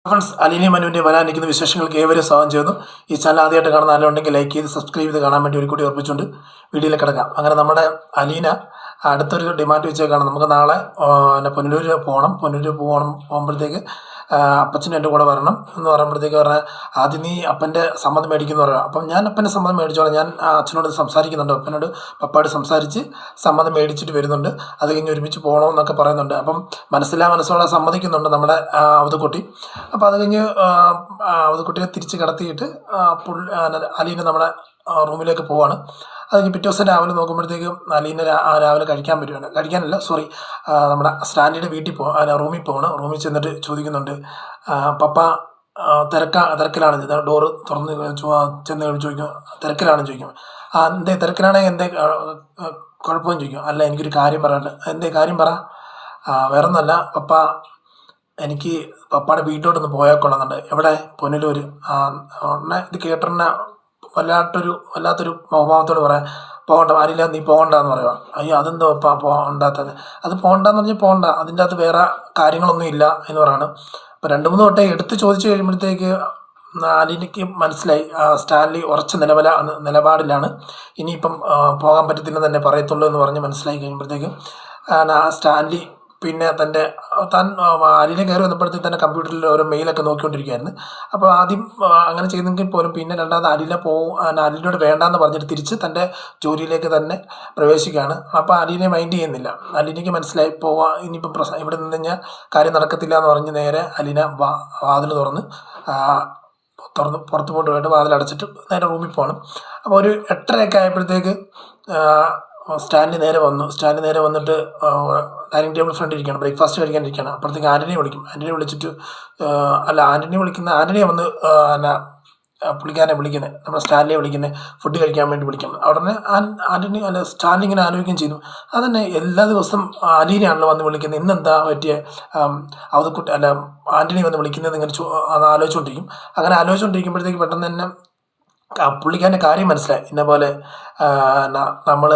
Friends, അലീനയും മനുവിൻ്റെ വരാനിരിക്കുന്ന വിശേഷങ്ങൾക്ക് ഏവരും സ്വാഗതം ചെയ്യുന്നു. ഈ ചാനൽ ആദ്യമായിട്ട് കാണുന്ന ആരുണ്ടെങ്കിൽ ലൈക്ക് ചെയ്ത് സബ്സ്ക്രൈബ് ചെയ്ത് കാണാൻ വേണ്ടി ഒരു കൂടി ഓർപ്പിച്ചുകൊണ്ട് വീഡിയോയിൽ കിടക്കാം. അങ്ങനെ നമ്മുടെ അലീന അടുത്തൊരു ഡിമാൻഡ് വെച്ചേക്കാണ്. നമുക്ക് നാളെ പുനലൂർ പോകുമ്പോഴത്തേക്ക് അപ്പച്ചനും എൻ്റെ കൂടെ വരണം എന്ന് പറയുമ്പോഴത്തേക്ക് പറഞ്ഞാൽ ആദ്യം നീ അപ്പൻ്റെ സമ്മതം മേടിക്കുന്നു പറയാം. അപ്പം ഞാൻ അപ്പൻ്റെ സമ്മതം മേടിച്ചോളാം. ഞാൻ അച്ഛനോട് സംസാരിക്കുന്നുണ്ട്, അപ്പനോട് പപ്പാട് സംസാരിച്ച് സമ്മതം മേടിച്ചിട്ട് വരുന്നുണ്ട്. അത് കഴിഞ്ഞ് ഒരുമിച്ച് പോകണമെന്നൊക്കെ പറയുന്നുണ്ട്. അപ്പം മനസ്സോടെ സമ്മതിക്കുന്നുണ്ട് നമ്മുടെ അവധക്കുട്ടി. അപ്പോൾ അത് കഴിഞ്ഞ് അവധക്കുട്ടിയെ തിരിച്ച് കിടത്തിയിട്ട് അലീന നമ്മുടെ റൂമിലേക്ക് പോവാണ്. അത് കഴിഞ്ഞ് പിറ്റേ ദിവസം രാവിലെ നോക്കുമ്പോഴത്തേക്കും അലീന രാവിലെ നമ്മുടെ സ്റ്റാൻലിയുടെ റൂമിൽ പോവാണ്. റൂമിൽ ചെന്നിട്ട് ചോദിക്കുന്നുണ്ട്, പപ്പ തിരക്കിലാണ്, ഡോറ് തുറന്ന് ചെന്ന് ചോദിക്കും, തിരക്കിലാണെന്ന് ചോദിക്കും. തിരക്കിലാണെങ്കിൽ എന്തേ കുഴപ്പമെന്ന് ചോദിക്കും. അല്ല, എനിക്കൊരു കാര്യം പറയാനുണ്ട്. എന്തേ കാര്യം പറ. വേറൊന്നല്ല പപ്പ, എനിക്ക് പപ്പയുടെ വീട്ടിലോട്ടൊന്ന് പോയാൽ കൊള്ളുന്നുണ്ട്. എവിടെ? പുനലൂർ. ഉടനെ ഇത് കേട്ടിരുന്ന വല്ലാത്തൊരു മോഹഭാവത്തോട് പറയാം, പോകണ്ട ആരില്ല, നീ പോകണ്ടെന്ന് പറയുക. അയ്യോ, അതെന്തോ പോകണ്ടാത്തത്? അത് പോകണ്ടെന്ന് പറഞ്ഞാൽ പോകണ്ട, അതിൻ്റെ അകത്ത് വേറെ കാര്യങ്ങളൊന്നും ഇല്ല എന്ന് പറയാണ്. അപ്പോൾ 2-3 വട്ടം എടുത്ത് ചോദിച്ചു കഴിയുമ്പോഴത്തേക്ക് അലീനയ്ക്ക് മനസ്സിലായി സ്റ്റാൻലി ഉറച്ച നിലപാടിലാണ്, ഇനിയിപ്പം പോകാൻ പറ്റത്തില്ലെന്ന് തന്നെ പറയത്തുള്ളൂ എന്ന് പറഞ്ഞ് മനസ്സിലായി കഴിയുമ്പോഴത്തേക്കും സ്റ്റാൻലി പിന്നെ താൻ അലീന കയറി വന്നപ്പോഴത്തേക്ക് തന്നെ കമ്പ്യൂട്ടറിൽ ഓരോ മെയിലൊക്കെ നോക്കിക്കൊണ്ടിരിക്കുകയായിരുന്നു. അപ്പോൾ ആദ്യം അങ്ങനെ ചെയ്തെങ്കിൽ പോലും പിന്നെ രണ്ടാമത് അലീനയോട് വേണ്ടാന്ന് പറഞ്ഞിട്ട് തിരിച്ച് തൻ്റെ ജോലിയിലേക്ക് തന്നെ പ്രവേശിക്കുകയാണ്. അപ്പോൾ അലീനയെ മൈൻഡ് ചെയ്യുന്നില്ല. അലീനയ്ക്ക് മനസ്സിലായി ഇനിയിപ്പം ഇവിടെ നിന്ന് കഴിഞ്ഞാൽ കാര്യം നടക്കത്തില്ല എന്ന് പറഞ്ഞ് നേരെ അലീന വാതിൽ തുറന്ന് പുറത്ത് പോയിട്ട് വാതിലടച്ചിട്ട് നേരെ റൂമിൽ പോകണം. അപ്പോൾ ഒരു 8:30 ആയപ്പോഴത്തേക്ക് സ്റ്റാൻലി നേരെ വന്നിട്ട് ഡൈനിങ് ടേബിൾ ഫ്രണ്ട് ഇരിക്കുകയാണ്, ബ്രേക്ക്ഫാസ്റ്റ് കഴിക്കാനിരിക്കുകയാണ്. അപ്പോഴത്തേക്ക് ആൻ്റണിയെ വിളിച്ചിട്ട് ആൻ്റണിയെ വന്ന് പുള്ളിക്കാരനെ വിളിക്കുന്നത്, നമ്മുടെ സ്റ്റാൻലിയെ വിളിക്കുന്നത്, ഫുഡ് കഴിക്കാൻ വേണ്ടി വിളിക്കുന്നത്. ഉടനെ സ്റ്റാൻലി ഇങ്ങനെ ആലോചിക്കുകയും ചെയ്തു, അതന്നെ എല്ലാ ദിവസവും അലീനയാണല്ലോ വന്ന് വിളിക്കുന്നത്, ഇന്നെന്താ പറ്റിയ ആൻ്റണി വന്ന് വിളിക്കുന്നത് ഇങ്ങനെ ആലോചിച്ചുകൊണ്ടിരിക്കും. അങ്ങനെ ആലോചിച്ചുകൊണ്ടിരിക്കുമ്പോഴത്തേക്ക് പെട്ടെന്ന് തന്നെ പുള്ളിക്കാരൻ്റെ കാര്യം മനസ്സിലായി. ഇന്ന പോലെ നമ്മൾ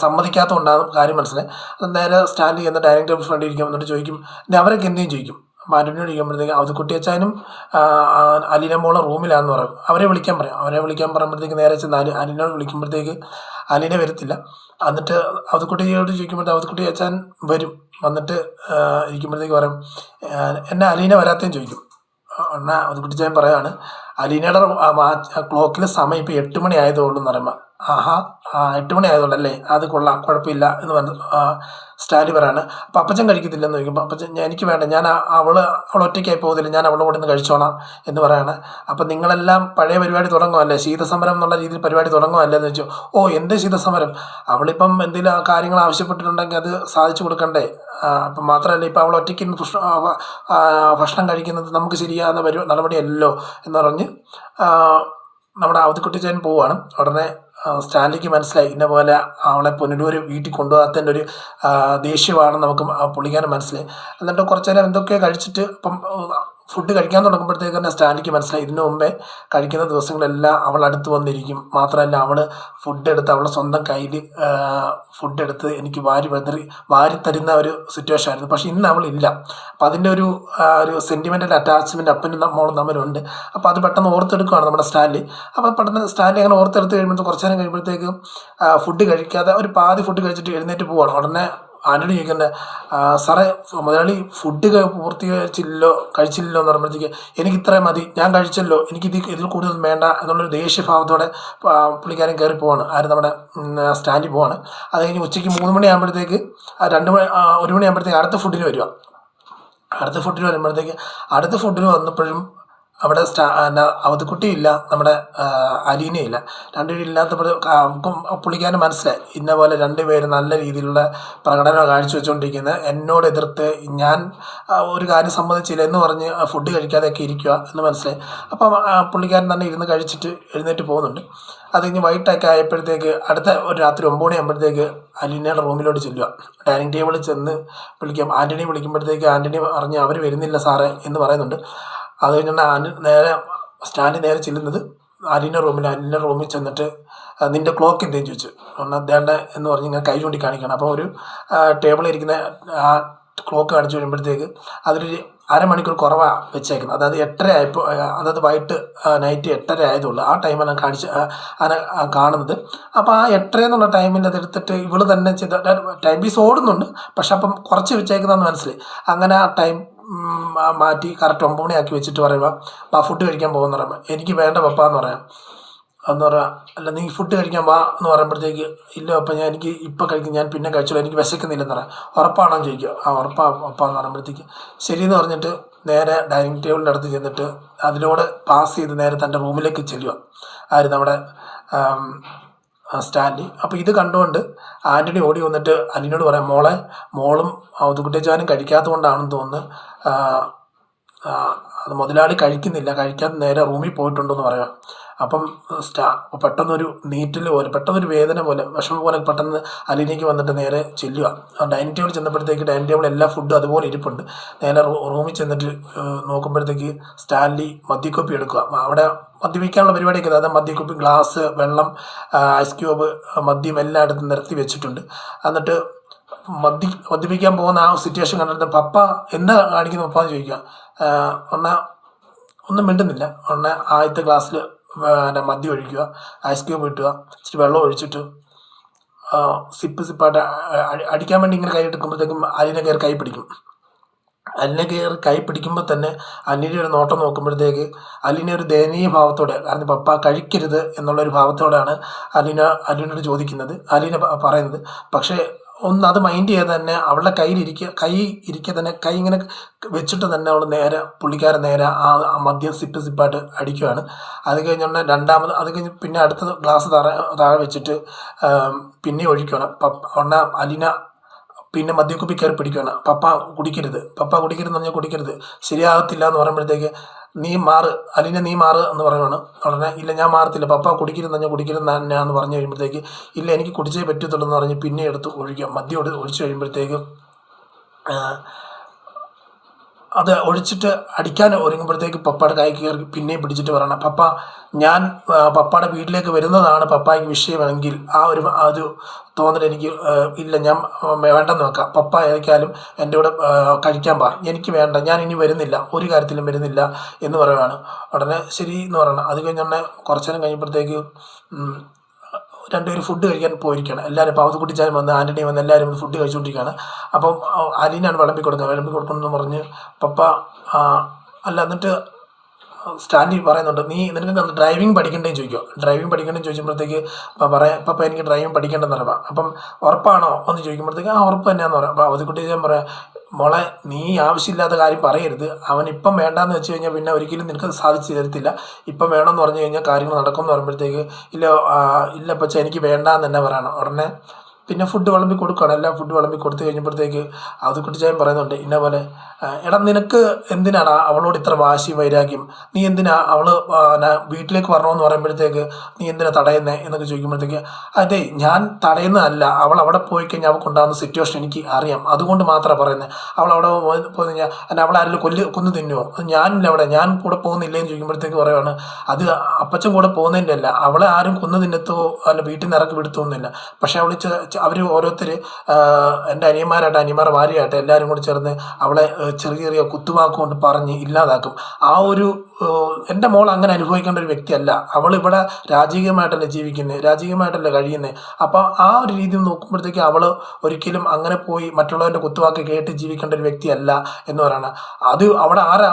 സമ്മതിക്കാത്തതുകൊണ്ടാകും കാര്യം മനസ്സിലായി. അത് നേരെ സ്റ്റാൻഡ് ചെയ്യുന്ന ഡൈനിങ് ടേബിൾ ഫ്രണ്ട് ഇരിക്കാൻ വന്നിട്ട് ചോദിക്കും, അവരൊക്കെ എന്തെങ്കിലും ചോദിക്കും. അപ്പോൾ ആൻ്റണിയോട് ചോദിക്കുമ്പോഴത്തേക്ക് അവധക്കുട്ടി അച്ചാനും അലീന മോളെ റൂമിലാണെന്ന് പറയും. അവരെ വിളിക്കാൻ പറയുമ്പോഴത്തേക്ക് നേരെ ചെന്ന് അലീനയോട് വിളിക്കുമ്പോഴത്തേക്ക് അലീന വരത്തില്ല. എന്നിട്ട് അവധക്കുട്ടിയോട് ചോദിക്കുമ്പോഴത്തേക്ക് അവധക്കുട്ടി അച്ചാൻ വന്നിട്ട് ഇരിക്കുമ്പോഴത്തേക്ക് പറയും, എന്നെ അലീന വരാത്തേന്ന് ചോദിക്കും. എന്നാൽ അവധക്കുട്ടി അച്ചാൻ പറയാണ്, അലീനയുടെ ക്ലോക്കിൽ സമയം ഇപ്പോൾ 8 മണി ആയതുള്ളൂ എന്ന് പറയുമ്പോൾ, 8 മണി ആയതുകൊണ്ടല്ലേ, അത് കൊള്ളാം, കുഴപ്പമില്ല എന്ന് പറഞ്ഞു സ്റ്റാൻലി പറയാണ്. അപ്പം അപ്പച്ചൻ കഴിക്കത്തില്ലെന്ന് ചോദിക്കുമ്പോൾ അപ്പച്ചൻ, എനിക്ക് വേണ്ട, ഞാൻ അവൾ ഒറ്റയ്ക്കായി പോകുന്നില്ല, ഞാൻ അവളുടെ കൂടെ നിന്ന് കഴിച്ചോളാം എന്ന് പറയാണ്. അപ്പം നിങ്ങളെല്ലാം പഴയ പരിപാടി തുടങ്ങുമല്ലേ, ശീതസമരം എന്നുള്ള രീതിയിൽ പരിപാടി തുടങ്ങുമല്ലേ എന്ന് വെച്ചു. എന്ത് ശീതസമരം? അവളിപ്പം എന്തെങ്കിലും കാര്യങ്ങൾ ആവശ്യപ്പെട്ടിട്ടുണ്ടെങ്കിൽ അത് സാധിച്ചു കൊടുക്കണ്ടേ? അപ്പം മാത്രമല്ല, ഇപ്പം അവൾ ഒറ്റയ്ക്ക് ഭക്ഷണം കഴിക്കുന്നത് നമുക്ക് ശരിയാകുന്ന നടപടിയല്ലോ എന്ന് പറഞ്ഞ് നമ്മുടെ അവധക്കുട്ടിച്ചൻ പോവുകയാണ്. ഉടനെ സ്റ്റാൻലിക്ക് മനസ്സിലായി, ഇന്ന പോലെ അവളെ പുനലൂർ വീട്ടിൽ കൊണ്ടുപോകാത്തതിൻ്റെ ഒരു ദേഷ്യമാണ് നമുക്ക് പുള്ളിക്കാരൻ മനസ്സിലായി. എന്നിട്ട് കുറച്ച് നേരം എന്തൊക്കെയോ കഴിച്ചിട്ട് ഇപ്പം ഫുഡ് കഴിക്കാൻ തുടങ്ങുമ്പോഴത്തേക്ക് തന്നെ സ്റ്റാൻലിക്ക് മനസ്സിലായി, ഇതിനു മുമ്പേ കഴിക്കുന്ന ദിവസങ്ങളെല്ലാം അവൾ അടുത്ത് വന്നിരിക്കും. മാത്രമല്ല, അവൾ അവളുടെ സ്വന്തം കയ്യിൽ ഫുഡെടുത്ത് എനിക്ക് വാരി തരുന്ന ഒരു സിറ്റുവേഷൻ ആയിരുന്നു. പക്ഷേ ഇന്ന് അവളില്ല. അപ്പം അതിൻ്റെ ഒരു സെൻറ്റിമെൻ്റൽ അറ്റാച്ച്മെൻറ്റ് അപ്പനും മോളും തമ്മിലുണ്ട്. അപ്പോൾ അത് പെട്ടെന്ന് ഓർത്തെടുക്കുകയാണ് നമ്മുടെ സ്റ്റാൻലി. അപ്പോൾ പെട്ടെന്ന് സ്റ്റാൻലി അങ്ങനെ ഓർത്തെടുത്ത് കഴിയുമ്പോൾ കുറച്ച് നേരം കഴിയുമ്പോഴത്തേക്ക് ഫുഡ് കഴിക്കാതെ ഒരു പാതി ഫുഡ് കഴിച്ചിട്ട് എഴുന്നേറ്റ് പോവുകയാണ്. ഉടനെ ആൻ്റണി ചോദിക്കുന്നത്, സാറേ മുതലാളി ഫുഡ് കഴിച്ചില്ലല്ലോ എന്ന് പറയുമ്പോഴത്തേക്ക്, എനിക്ക് ഇത്രയും മതി, ഞാൻ കഴിച്ചല്ലോ, എനിക്ക് ഇതിൽ കൂടുതൽ വേണ്ട എന്നുള്ളൊരു ദേഷ്യഭാവത്തോടെ പുള്ളിക്കാരൻ കയറി പോവാണ്. നമ്മുടെ സ്റ്റാൻഡിൽ പോവാണ്. അത് കഴിഞ്ഞ് ഉച്ചയ്ക്ക് 3 മണിയാകുമ്പോഴത്തേക്ക് 1 മണിയാകുമ്പോഴത്തേക്ക് അടുത്ത ഫുഡിന് വരുമ്പോഴത്തേക്ക് അടുത്ത ഫുഡിന് വന്നപ്പോഴും അവിടെ അവധക്കുട്ടിയില്ല, നമ്മുടെ അലീനയില്ല. രണ്ടുപേരും ഇല്ലാത്തപ്പോൾ പുള്ളിക്കാരന് മനസ്സിലായി, ഇന്ന പോലെ 2 പേര് നല്ല രീതിയിലുള്ള പ്രകടനം കാഴ്ചവെച്ചുകൊണ്ടിരിക്കുന്നത്, എന്നോട് എതിർത്ത് ഞാൻ ഒരു കാര്യം സമ്മതിച്ചില്ല എന്ന് പറഞ്ഞ് ഫുഡ് കഴിക്കാതെയൊക്കെ ഇരിക്കുക എന്ന് മനസ്സിലായി. അപ്പം പുള്ളിക്കാരൻ തന്നെ ഇരുന്ന് കഴിച്ചിട്ട് എഴുന്നേറ്റ് പോകുന്നുണ്ട്. അത് കഴിഞ്ഞ് വൈകിട്ടൊക്കെ ആയപ്പോഴത്തേക്ക് അടുത്ത ഒരു രാത്രി 9 മണിയാകുമ്പോഴത്തേക്ക് അലീനയുടെ റൂമിലോട്ട് ചെല്ലുക. ഡൈനിങ് ടേബിളിൽ ചെന്ന് ആൻ്റണി വിളിക്കുമ്പോഴത്തേക്ക് ആൻ്റണി പറഞ്ഞ് അവർ വരുന്നില്ല സാറേ എന്ന് പറയുന്നുണ്ട്. അത് കഴിഞ്ഞിട്ട് സ്റ്റാൻലി നേരെ ചെല്ലുന്നത് അലീന റൂമിൽ ചെന്നിട്ട്, നിൻ്റെ ക്ലോക്ക് എന്തെന്ന് ചോദിച്ചു. ദേണ്ട എന്ന് പറഞ്ഞ് ഇങ്ങനെ കൈ ചൂണ്ടി കാണിക്കണം. അപ്പോൾ ഒരു ടേബിളിൽ ഇരിക്കുന്ന ക്ലോക്ക് കാണിച്ചു കഴിയുമ്പോഴത്തേക്ക് അതിലൊരു അരമണിക്കൂർ കുറവാണ് വെച്ചേക്കുന്നത്. അതായത് 8:30 ആയപ്പോൾ, അതായത് വൈകിട്ട് നൈറ്റ് 8:30 ആയതുള്ളൂ. ആ ടൈമാണ് കാണുന്നത്. അപ്പോൾ ആ 8:30 എന്നുള്ള ടൈമിൽ അതെടുത്തിട്ട് ഇവള് തന്നെ ചെയ്ത ടൈം പീസ് ഓടുന്നുണ്ട്, പക്ഷെ അപ്പം കുറച്ച് വെച്ചേക്കുന്നതെന്ന് മനസ്സിലായി. അങ്ങനെ ആ ടൈം മാറ്റി കറക്റ്റ് 9 മണിയാക്കി വെച്ചിട്ട് പറയുമ്പോൾ ഫുഡ് കഴിക്കാൻ പോകുമെന്ന് പറയുമ്പോൾ എനിക്ക് വേണ്ട പപ്പ എന്ന് പറയാം. എന്ന് പറയാം, അല്ല നീ ഫുഡ് കഴിക്കാൻ വാ എന്ന് പറയുമ്പോഴത്തേക്ക് ഇല്ല അപ്പം എനിക്ക് ഇപ്പം കഴിക്കും, ഞാൻ പിന്നെ കഴിച്ചോളൂ, എനിക്ക് വിശക്കുന്നില്ലെന്ന് പറയാം. ഉറപ്പാണോ എന്ന് ചോദിക്കുക. ആ ഉറപ്പാണ് പപ്പ എന്ന് പറയുമ്പോഴത്തേക്ക് ശരിയെന്ന് പറഞ്ഞിട്ട് നേരെ ഡൈനിങ് ടേബിളിൻ്റെ അടുത്ത് ചെന്നിട്ട് അതിലൂടെ പാസ് ചെയ്ത് നേരെ തൻ്റെ റൂമിലേക്ക് ചെല്ലുക. ആയിരുന്നു നമ്മുടെ സ്റ്റാൻലി. അപ്പോൾ ഇത് കണ്ടുകൊണ്ട് ആൻ്റണി ഓടി വന്നിട്ട് അലീനോട് പറയാം, മോളും ഔതുകുട്ടിച്ചാനും കഴിക്കാത്തത് കൊണ്ടാണെന്ന് തോന്നുന്നു, അത് മുതലാളി കഴിക്കാതെ നേരെ റൂമിൽ പോയിട്ടുണ്ടെന്ന് പറയാം. അപ്പം പെട്ടെന്നൊരു നീറ്റൽ പോലെ, പെട്ടെന്നൊരു വേദന പോലെ, വിഷമം പോലെ പെട്ടെന്ന് അലീനയ്ക്ക് വന്നിട്ട് നേരെ ചെല്ലുക. ഡൈനിങ് ടേബിൾ ചെന്നപ്പോഴത്തേക്ക് ഡൈനിങ് ടേബിൾ എല്ലാ ഫുഡും അതുപോലെ ഇരിപ്പുണ്ട്. നേരെ റൂമിൽ ചെന്നിട്ട് നോക്കുമ്പോഴത്തേക്ക് സ്റ്റാൻലി മദ്യക്കുപ്പി എടുക്കുക. അവിടെ മദ്യപിക്കാനുള്ള പരിപാടിയൊക്കെ, അതായത് മദ്യക്കുപ്പി, ഗ്ലാസ്, വെള്ളം, ഐസ് ക്യൂബ്, മദ്യം എല്ലാം എടുത്ത് നിരത്തി വെച്ചിട്ടുണ്ട്. എന്നിട്ട് മദ്യപിക്കാൻ പോകുന്ന ആ സിറ്റുവേഷൻ കണ്ടിട്ട് പപ്പ എന്താ കാണിക്കുന്ന പപ്പ എന്ന് ചോദിക്കുക. ഒന്നും മിണ്ടുന്നില്ല. ആദ്യത്തെ ഗ്ലാസ്സിൽ മദ്യം ഒഴിക്കുക, ഐസ് ക്യൂബ് ഇട്ടുക, ഇച്ചിരി വെള്ളം ഒഴിച്ചിട്ട് സിപ്പായിട്ട് അടിക്കാൻ വേണ്ടി ഇങ്ങനെ കൈ എടുക്കുമ്പോഴത്തേക്കും അലീന കയറി കൈ പിടിക്കും. അലീന കയറി കൈ പിടിക്കുമ്പോൾ തന്നെ അലീനയുടെ ഒരു നോട്ടം നോക്കുമ്പോഴത്തേക്ക് അലീന ഒരു ദയനീയ ഭാവത്തോടെ, കാരണം പപ്പ കഴിക്കരുത് എന്നുള്ളൊരു ഭാവത്തോടെയാണ് അലീനയോട് ചോദിക്കുന്നത്, അലീന പറയുന്നത്. പക്ഷേ അത് മൈൻഡ് ചെയ്ത് തന്നെ അവളുടെ കൈ ഇരിക്കെ തന്നെ കൈ ഇങ്ങനെ വെച്ചിട്ട് തന്നെ അവൾ പുള്ളിക്കാരൻ നേരെ ആ മദ്യം സിപ്പായിട്ട് അടിക്കുകയാണ്. അത് കഴിഞ്ഞുകൊണ്ട് അത് കഴിഞ്ഞ് പിന്നെ അടുത്ത ഗ്ലാസ് താഴെ വെച്ചിട്ട് പിന്നെ ഒഴിക്കുകയാണ്. അലീന പിന്നെ മദ്യക്കുപ്പി കയറി പിടിക്കുകയാണ്. പപ്പ കുടിക്കരുതെന്ന് പറഞ്ഞാൽ കുടിക്കരുത്, ശരിയാകത്തില്ല എന്ന് പറയുമ്പോഴത്തേക്ക് അലീന നീ മാറ് എന്ന് പറയുവാണ്. ഉടനെ ഇല്ല ഞാൻ മാറത്തില്ല, പപ്പ കുടിക്കരുതെന്ന് പറഞ്ഞാൽ കുടിക്കരുത് തന്നെയാന്ന് പറഞ്ഞു കഴിയുമ്പോഴത്തേക്ക് ഇല്ല എനിക്ക് കുടിച്ചേ പറ്റത്തുള്ളൂ എന്ന് പറഞ്ഞ് പിന്നെ എടുത്ത് ഒഴിക്കുക. മദ്യം ഒഴിച്ചു കഴിയുമ്പോഴത്തേക്കും അത് ഒഴിച്ചിട്ട് അടിക്കാൻ ഒരുങ്ങുമ്പോഴത്തേക്ക് പപ്പയുടെ കൈ കയറി പിന്നെയും പിടിച്ചിട്ട് പറയണം, പപ്പ ഞാൻ പപ്പയുടെ വീട്ടിലേക്ക് വരുന്നതാണ് പപ്പായ്ക്ക് വിഷയമെങ്കിൽ ആ ഒരു തോന്നൽ എനിക്ക് ഇല്ല, ഞാൻ വേണ്ടെന്ന് വെക്കാം, പപ്പ ഏതൊക്കെയാലും എൻ്റെ കൂടെ കഴിക്കാൻ എനിക്ക് വേണ്ട, ഞാൻ ഇനി വരുന്നില്ല, ഒരു കാര്യത്തിലും വരുന്നില്ല എന്ന് പറയുവാണ്. ഉടനെ ശരി എന്ന് പറയണം. അത് കഴിഞ്ഞുടനെ കുറച്ചു നേരം കഴിഞ്ഞപ്പോഴത്തേക്ക് രണ്ടുപേരും ഫുഡ് കഴിക്കാൻ പോയിരിക്കുകയാണ്. എല്ലാവരും ഇപ്പോൾ അവധുകുട്ടിച്ചാലും വന്ന് ആൻ്റണി വന്ന് എല്ലാവരും ഫുഡ് കഴിച്ചുകൊണ്ടിരിക്കുകയാണ്. അപ്പം അലീനാണ് വിളമ്പി കൊടുക്കണമെന്ന് പറഞ്ഞ് പപ്പ അല്ല, എന്നിട്ട് സ്റ്റാൻലി പറയുന്നുണ്ട്, നിനക്ക് ഡ്രൈവിംഗ് പഠിക്കണ്ടേന്ന് ചോദിക്കുക. ഡ്രൈവിംഗ് പഠിക്കണമെന്ന് ചോദിക്കുമ്പോഴത്തേക്ക് പപ്പ എനിക്ക് ഡ്രൈവിംഗ് പഠിക്കേണ്ടെന്ന് പറയാം. അപ്പം ഉറപ്പാണോ എന്ന് ചോദിക്കുമ്പോഴത്തേക്ക് ഉറപ്പ് തന്നെയാന്ന് പറയാം. അപ്പോൾ അവധുകുട്ടിച്ചാൻ പറയാം, മോളെ നീ ആവശ്യമില്ലാത്ത കാര്യം പറയരുത്, അവനിപ്പം വേണ്ടാന്ന് വെച്ച് കഴിഞ്ഞാൽ പിന്നെ ഒരിക്കലും നിനക്ക് സാധിച്ചു തരത്തില്ല, ഇപ്പം വേണമെന്ന് പറഞ്ഞു കഴിഞ്ഞാൽ കാര്യങ്ങൾ നടക്കുമെന്ന് പറയുമ്പോഴത്തേക്ക് ഇല്ല പക്ഷേ എനിക്ക് വേണ്ടാന്ന് തന്നെ പറയണം. ഉടനെ പിന്നെ ഫുഡ് വിളമ്പി കൊടുക്കുകയാണ്. എല്ലാം ഫുഡ് വിളമ്പി കൊടുത്തു കഴിഞ്ഞപ്പോഴത്തേക്ക് അവധുകുട്ടിച്ചായൻ പറയുന്നുണ്ട്, ഇന്ന പോലെ എടാ നിനക്ക് എന്തിനാണ് അവളോട് ഇത്ര വാശി വൈരാഗ്യം, നീ എന്തിനാ വീട്ടിലേക്ക് വരണമെന്ന് പറയുമ്പോഴത്തേക്ക് നീ എന്തിനാ തടയുന്നേ എന്നൊക്കെ ചോദിക്കുമ്പോഴത്തേക്ക് അതെ ഞാൻ തടയുന്നതല്ല, അവൾ അവിടെ പോയി കഴിഞ്ഞാൽ അവൾക്കുണ്ടാകുന്ന സിറ്റുവേഷൻ എനിക്ക് അറിയാം, അതുകൊണ്ട് മാത്രമാണ് പറയുന്നത്. അവൾ അവിടെ പോയി കഴിഞ്ഞാൽ അവൾ ആരെങ്കിലും കൊന്നു തിന്നുമോ, അത് ഞാനില്ല അവിടെ, ഞാൻ കൂടെ പോകുന്നില്ലേ എന്ന് ചോദിക്കുമ്പോഴത്തേക്ക് പറയുവാണ്, അത് അപ്പച്ചൻ കൂടെ പോകുന്നതിൻ്റെ അല്ല, അവളെ ആരും കൊന്നു തിന്നത്തോ അല്ല വീട്ടിൽ നിന്ന് ഇറക്കി വിടുത്തൊന്നുമില്ല, പക്ഷെ അവർ ഓരോരുത്തർ എൻ്റെ അനിയന്മാരുടെ ഭാര്യയായിട്ട് എല്ലാവരും കൂടി ചേർന്ന് അവളെ ചെറിയ ചെറിയ കുത്തുവാക്കുകൊണ്ട് പറഞ്ഞ് ഇല്ലാതാക്കും. ആ ഒരു എൻ്റെ മോൾ അങ്ങനെ അനുഭവിക്കേണ്ട ഒരു വ്യക്തിയല്ല, അവൾ ഇവിടെ രാജകീയമായിട്ടല്ലേ ജീവിക്കുന്നത്, രാജകീയമായിട്ടല്ലേ കഴിയുന്നത്. അപ്പോൾ ആ ഒരു രീതിയിൽ നോക്കുമ്പോഴത്തേക്ക് അവൾ ഒരിക്കലും അങ്ങനെ പോയി മറ്റുള്ളവൻ്റെ കുത്തുവാക്ക് കേട്ട് ജീവിക്കേണ്ട ഒരു വ്യക്തിയല്ല എന്ന് പറയണം. അത് അവിടെ ആരാ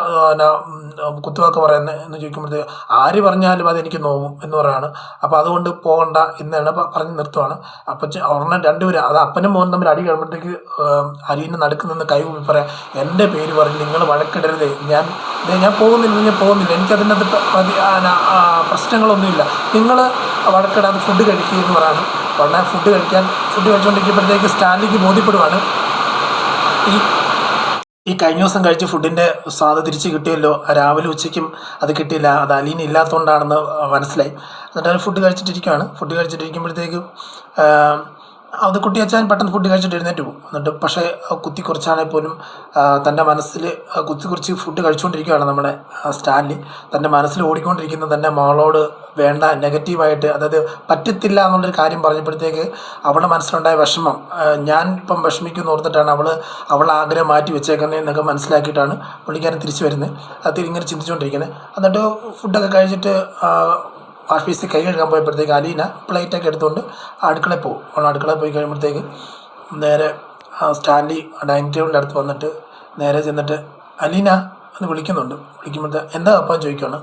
കുത്തുവാക്ക് പറയുന്നത് എന്ന് ചോദിക്കുമ്പോഴത്തേക്ക് ആര് പറഞ്ഞാലും അതെനിക്ക് നോവും എന്ന് പറയാണ്. അപ്പോൾ അതുകൊണ്ട് പോകണ്ട എന്നാണ് പറഞ്ഞ് നിർത്തുവാണ്. അപ്പം ഒരെണ്ണം രണ്ടുപേരും അത് അപ്പനും മോനും തമ്മിൽ അടി കഴിയുമ്പോഴത്തേക്ക് അലീന നടുക്ക് നിന്ന് കൈ കൂപ്പി പറയാം, എൻ്റെ പേര് പറഞ്ഞ് നിങ്ങൾ വഴക്കിടരുതേ, ഞാൻ പോകുന്നില്ല, എനിക്കതിനകത്ത് പ്രശ്നങ്ങളൊന്നുമില്ല, നിങ്ങൾ വഴക്കിടാതെ ഫുഡ് കഴിക്കുക എന്ന് പറയാണ്. ഉടനെ ഫുഡ് കഴിച്ചുകൊണ്ടിരിക്കുമ്പോഴത്തേക്ക് സ്റ്റാൻലിക്ക് ബോധ്യപ്പെടുവാണ് ഈ കഴിഞ്ഞ ദിവസം കഴിച്ച ഫുഡിൻ്റെ സ്വാദ് തിരിച്ച് കിട്ടിയല്ലോ, രാവിലെ ഉച്ചയ്ക്കും അത് കിട്ടിയില്ല, അത് അലീന ഇല്ലാത്തതുകൊണ്ടാണെന്ന് മനസ്സിലായി. എന്നിട്ട് ഫുഡ് കഴിച്ചിട്ടിരിക്കുമ്പോഴത്തേക്കും അത് കുട്ടി അച്ഛൻ പെട്ടെന്ന് ഫുഡ് കഴിച്ചിട്ട് എഴുന്നേറ്റ് പോകും. എന്നിട്ട് പക്ഷേ കുത്തി കുറിച്ചാണെങ്കിൽ പോലും തൻ്റെ മനസ്സിൽ കുത്തി കുറിച്ച് ഫുഡ് കഴിച്ചുകൊണ്ടിരിക്കുകയാണ് നമ്മുടെ സ്റ്റാൻലി. തൻ്റെ മനസ്സിൽ ഓടിക്കൊണ്ടിരിക്കുന്ന തന്നെ മോളോട് വേണ്ട നെഗറ്റീവായിട്ട്, അതായത് പറ്റത്തില്ല എന്നുള്ളൊരു കാര്യം പറഞ്ഞപ്പോഴത്തേക്ക് അവളുടെ മനസ്സിലുണ്ടായ വിഷമം, ഞാൻ ഇപ്പം വിഷമിക്കുന്നു ഓർത്തിട്ടാണ് അവൾ ആഗ്രഹം മാറ്റി വെച്ചേക്കുന്നത് എന്നൊക്കെ മനസ്സിലാക്കിയിട്ടാണ് പുള്ളിക്കാരൻ തിരിച്ചു വരുന്നത്. അത് ഇങ്ങനെ ചിന്തിച്ചുകൊണ്ടിരിക്കുന്നത്. എന്നിട്ട് ഫുഡൊക്കെ കഴിച്ചിട്ട് വാഷ് ബേസിൽ കൈ കഴുകാൻ പോയപ്പോഴത്തേക്ക് അലീന പ്ലേറ്റൊക്കെ എടുത്തുകൊണ്ട് അടുക്കളയിൽ പോകും. അവൾ അടുക്കളയിൽ പോയി കഴിയുമ്പോഴത്തേക്ക് നേരെ സ്റ്റാൻലി ഡൈനിങ് ടേബിളിൻ്റെ അടുത്ത് വന്നിട്ട് നേരെ ചെന്നിട്ട് അലീന എന്ന് വിളിക്കുന്നുണ്ട്. വിളിക്കുമ്പോഴത്തേക്ക് എന്താ അപ്പം ചോദിക്കുകയാണ്,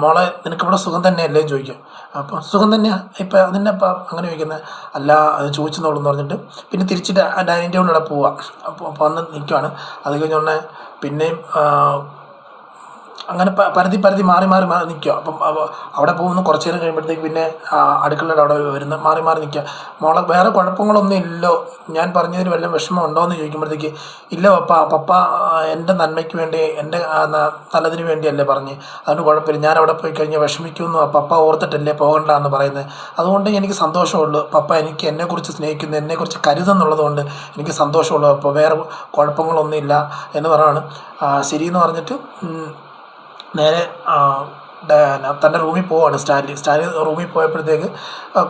മോളെ നിനക്കിവിടെ സുഖം തന്നെയല്ലേ ചോദിക്കും. അപ്പോൾ സുഖം തന്നെയാണ് ഇപ്പം അതിൻ്റെ അപ്പം അങ്ങനെ ചോദിക്കുന്നത്. അല്ല അത് ചോദിച്ചെന്നുള്ളൂ എന്ന് പറഞ്ഞിട്ട് പിന്നെ തിരിച്ചിട്ട് ഡൈനിങ് ടേബിളിലൂടെ പോവാം. അപ്പോൾ വന്ന് നിൽക്കുവാണ്. അത് കഴിഞ്ഞുടനെ പിന്നെയും അങ്ങനെ പരതി മാറി നിൽക്കുക. അപ്പം അവിടെ പോകുന്നു. കുറച്ച് നേരം കഴിയുമ്പോഴത്തേക്ക് പിന്നെ അടുക്കളയുടെ അവിടെ വരുന്ന മാറി നിൽക്കുക. മോളെ വേറെ കുഴപ്പങ്ങളൊന്നും ഇല്ലല്ലോ, ഞാൻ പറഞ്ഞതിൽ വല്ല വിഷമം ഉണ്ടോ എന്ന് ചോദിക്കുമ്പോഴത്തേക്ക് ഇല്ല പപ്പ എൻ്റെ നന്മയ്ക്ക് വേണ്ടി, എൻ്റെ നല്ലതിന് വേണ്ടിയല്ലേ പറഞ്ഞ്, അതുകൊണ്ട് കുഴപ്പമില്ല, ഞാൻ അവിടെ പോയി കഴിഞ്ഞാൽ വിഷമിക്കുമെന്ന് പപ്പ ഓർത്തിട്ടല്ലേ പോകണ്ട എന്ന് പറയുന്നത്. അതുകൊണ്ട് എനിക്ക് സന്തോഷമുള്ളൂ പപ്പ, എനിക്ക് എന്നെക്കുറിച്ച് സ്നേഹിക്കുന്നു, എന്നെക്കുറിച്ച് കരുതുന്നുള്ളത് കൊണ്ട് എനിക്ക് സന്തോഷമുള്ളൂ. അപ്പോൾ വേറെ കുഴപ്പങ്ങളൊന്നുമില്ല എന്ന് പറയുകയാണ്. ശരിയെന്ന് പറഞ്ഞിട്ട് നേരെ തൻ്റെ റൂമിൽ പോവാണ് സ്റ്റാൻലി റൂമിൽ പോയപ്പോഴത്തേക്ക്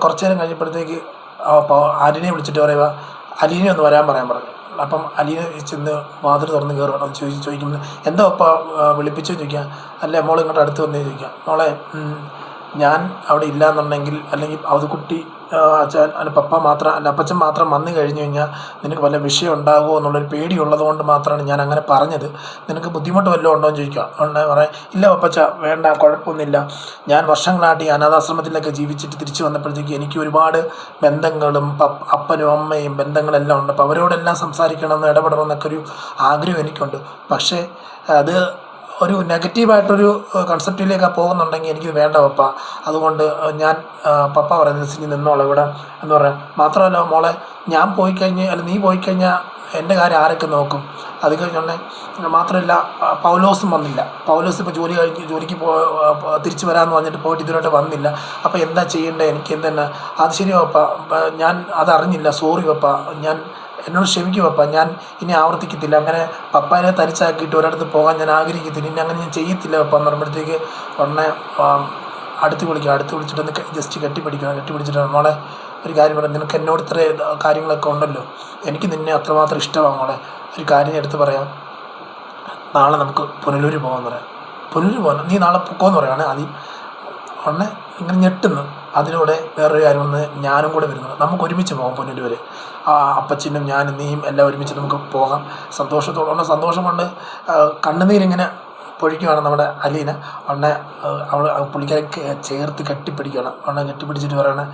കുറച്ച് നേരം കഴിഞ്ഞപ്പോഴത്തേക്ക് അലീനെ വിളിച്ചിട്ട് പറയുക, അലീനെ ഒന്ന് വരാൻ പറഞ്ഞു. അപ്പം അലീന ചെന്ന് വാതിൽ തുറന്ന് കയറുകയാണ്. ചോദിക്കുന്നത് എന്താ അപ്പം വിളിപ്പിച്ചെന്ന് ചോദിക്കാം. അല്ലേ മോൾ ഇങ്ങോട്ട് അടുത്ത് വന്നേ ചോദിക്കാം. മോളെ ഞാൻ അവിടെ ഇല്ല എന്നുണ്ടെങ്കിൽ, അല്ലെങ്കിൽ അത് കുട്ടി അച്ഛൻ അല്ല പപ്പ മാത്രം അല്ല അപ്പച്ചൻ മാത്രം വന്നു കഴിഞ്ഞ് കഴിഞ്ഞാൽ നിനക്ക് വല്ല വിഷയം ഉണ്ടാകുമോ എന്നുള്ളൊരു പേടിയുള്ളത് കൊണ്ട് മാത്രമാണ് ഞാൻ അങ്ങനെ പറഞ്ഞത്. നിനക്ക് ബുദ്ധിമുട്ട് വല്ലതും ഉണ്ടോ എന്ന് ചോദിക്കുക. ഉണ്ടെങ്കിൽ പറയാം ഇല്ല പപ്പച്ച വേണ്ട കുഴപ്പമൊന്നുമില്ല, ഞാൻ വർഷങ്ങളായിട്ട് ഈ അനാഥാശ്രമത്തിലൊക്കെ ജീവിച്ചിട്ട് തിരിച്ചു വന്നപ്പോഴത്തേക്ക് എനിക്ക് ഒരുപാട് ബന്ധങ്ങളും അപ്പനും അമ്മയും ബന്ധങ്ങളെല്ലാം ഉണ്ട്. അപ്പോൾ അവരോടെല്ലാം സംസാരിക്കണമെന്ന് ഇടപെടണമെന്നൊക്കെ ഒരു ആഗ്രഹം എനിക്കുണ്ട്. പക്ഷേ അത് ഒരു നെഗറ്റീവായിട്ടൊരു കൺസെപ്റ്റിലേക്കാണ് പോകുന്നുണ്ടെങ്കിൽ എനിക്ക് വേണ്ട പപ്പ, അതുകൊണ്ട് ഞാൻ പപ്പ പറയുന്നത് നിന്നോളാം ഇവിടെ എന്ന് പറയാം. മാത്രമല്ല മോളെ ഞാൻ പോയിക്കഴിഞ്ഞ് അല്ല നീ പോയിക്കഴിഞ്ഞാൽ എൻ്റെ കാര്യം ആരൊക്കെ നോക്കും? അത് കഴിഞ്ഞുടനെ മാത്രമല്ല പൗലോസും വന്നില്ല. പൗലോസ് ഇപ്പോൾ ജോലിക്ക് തിരിച്ചു വരാമെന്ന് പറഞ്ഞിട്ട് പോയിട്ട് ഇതുവരെ വന്നില്ല. അപ്പോൾ എന്താ ചെയ്യേണ്ടത്, എനിക്ക് എന്തെന്നാ? അത് ശരി പപ്പ, ഞാൻ അതറിഞ്ഞില്ല, സോറി പപ്പ, എന്നോട് ക്ഷമിക്കും പപ്പ, ഞാൻ ഇനി ആവർത്തിക്കത്തില്ല, അങ്ങനെ പപ്പാനെ തനിച്ചാക്കിയിട്ട് ഒരിടത്ത് പോകാൻ ഞാൻ ആഗ്രഹിക്കത്തില്ല, ഇനി അങ്ങനെ ഞാൻ ചെയ്യത്തില്ല പപ്പ എന്ന് പറയുമ്പോഴത്തേക്ക് ഉടനെ അടുത്ത് വിളിച്ചിട്ടൊന്ന് ജസ്റ്റ് കെട്ടിപ്പിടിച്ചിട്ട് മോളെ ഒരു കാര്യം പറയാം, നിനക്ക് എന്നോട് ഇത്ര കാര്യങ്ങളൊക്കെ ഉണ്ടല്ലോ, എനിക്ക് നിന്നെ അത്രമാത്രം ഇഷ്ടമാണ് മോളെ, ഒരു കാര്യം എടുത്ത് പറയാം, നാളെ നമുക്ക് പുനലൂർ പോകാമെന്ന് പറയാം. പുനലൂർ പോകാൻ നീ നാളെ പൊക്കോന്ന് പറയുകയാണ് ആദ്യം. ഉടനെ ഇങ്ങനെ ഞെട്ടുന്നു. അതിലൂടെ വേറൊരു കാര്യം വന്ന് ഞാനും കൂടെ വരുന്നത്, നമുക്ക് ഒരുമിച്ച് പോകാം പുനലൂർ, അപ്പച്ചനും ഞാനും നീയും എല്ലാം ഒരുമിച്ച് നമുക്ക് പോകാം. സന്തോഷം കൊണ്ട് കണ്ണുനീരിങ്ങനെ പൊഴിക്കുകയാണ് നമ്മുടെ അലീന. ഉടനെ പുള്ളിക്കാരെ ചേർത്ത് കെട്ടിപ്പിടിക്കുകയാണ്. ഉടനെ കെട്ടിപ്പിടിച്ചിട്ട് പറയണേ